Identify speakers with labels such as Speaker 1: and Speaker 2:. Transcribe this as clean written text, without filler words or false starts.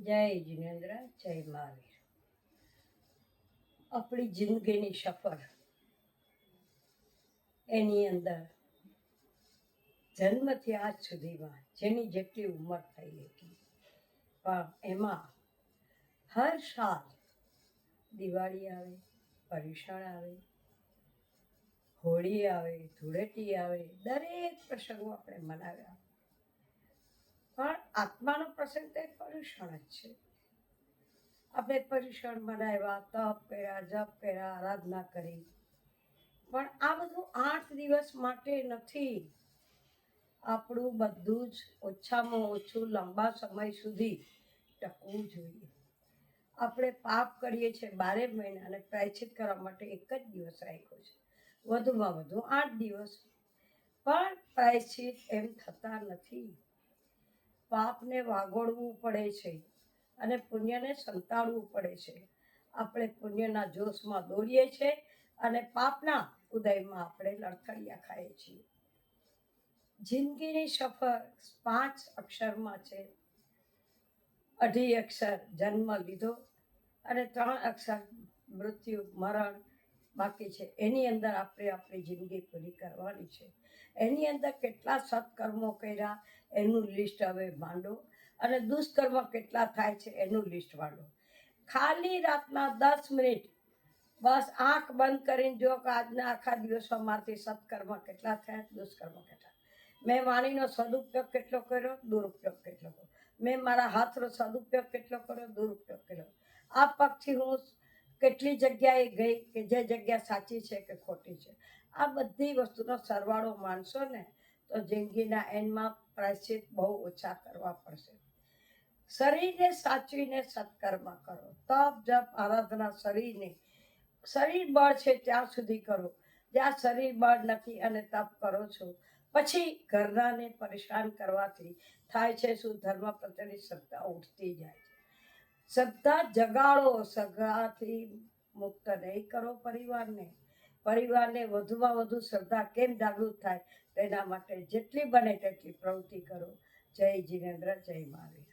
Speaker 1: જય જિનેન્દ્ર, જય મહાવીર. આપણી જિંદગીની સફર એની અંદર જન્મથી આજ સુધીમાં જેની જેટલી ઉંમર થઈ હતી, પણ એમાં હર સાલ દિવાળી આવે, પર્યુષણ આવે, હોળી આવે, ધૂળેટી આવે, દરેક પ્રસંગો આપણે મનાવ્યા. પણ આત્માનો પ્રસંગ તો એક પર્યુષણ જ છે. આપણે પર્યુષણ મનાવ્યા, તપ કર્યા, જપ કર્યા, આરાધના કરી, પણ આ બધું 8 દિવસ માટે નથી. આપણું બધું જ ઓછામાં ઓછું લાંબા સમય સુધી ટકવું જોઈએ. આપણે પાપ કરીએ છીએ 12 મહિના અને પ્રાયશ્ચિત કરવા માટે એક જ દિવસ રાખ્યો છે, વધુમાં વધુ 8 દિવસ. પણ પ્રાયશ્ચિત એમ થતા નથી. પાપને વાગોળવું પડે છે અને પુણ્યને સંતાડવું પડે છે. આપણે પુણ્યના જોશમાં દોડીએ છીએ અને પાપના ઉદયમાં આપણે લડખડિયા ખાઈએ છીએ. જિંદગીની સફર 5 અક્ષરમાં છે. 2.5 અક્ષર જન્મ લીધો અને 3 અક્ષર મૃત્યુ મરણ બાકી છે. એની અંદર આપણે આપણી જિંદગી પૂરી કરવાની છે. એની અંદર કેટલા સત્કર્મો કર્યા એનું લિસ્ટ હવે માંડો, અને દુષ્કર્મ કેટલા થાય છે એનું લિસ્ટ માંડો. ખાલી રાતના 10 મિનિટ બસ આંખ બંધ કરીને જો કે આજના આખા દિવસમાં મારાથી સત્કર્મ કેટલા થયા, દુષ્કર્મ કેટલા. મેં વાણીનો સદુપયોગ કેટલો કર્યો, દુરુપયોગ કેટલો કર્યો. મેં મારા હાથનો સદુપયોગ કેટલો કર્યો, દુરુપયોગ કર્યો. આ પગથી હું કેટલી જગ્યાએ ગઈ કે જે જગ્યા સાચી છે કે ખોટી છે. આ બધી વસ્તુનો સરવાળો માનશો ને તો જિંદગીના એન્ડમાં પ્રાયશ્ચિત બહુ ઓછા કરવા પડશે. શરીરને સાચવીને સત્કર્મ કરો. તપ જપ આરાધના શરીર બળ છે ત્યાં સુધી કરો. જ્યાં શરીર બળ નથી અને તપ કરો છો, પછી ઘરનાને પરેશાન કરવાથી થાય છે શું? ધર્મ પ્રત્યેની શ્રદ્ધા ઉઠતી જાય છે. શ્રદ્ધા જગાડો, સગાથી મુક્ત નહીં કરો પરિવારને વધુમાં વધુ શ્રદ્ધા કેમ જાગૃત થાય તેના માટે જેટલી બને તેટલી પ્રવૃત્તિ કરો. જય જિનેન્દ્ર, જય મહાવીર.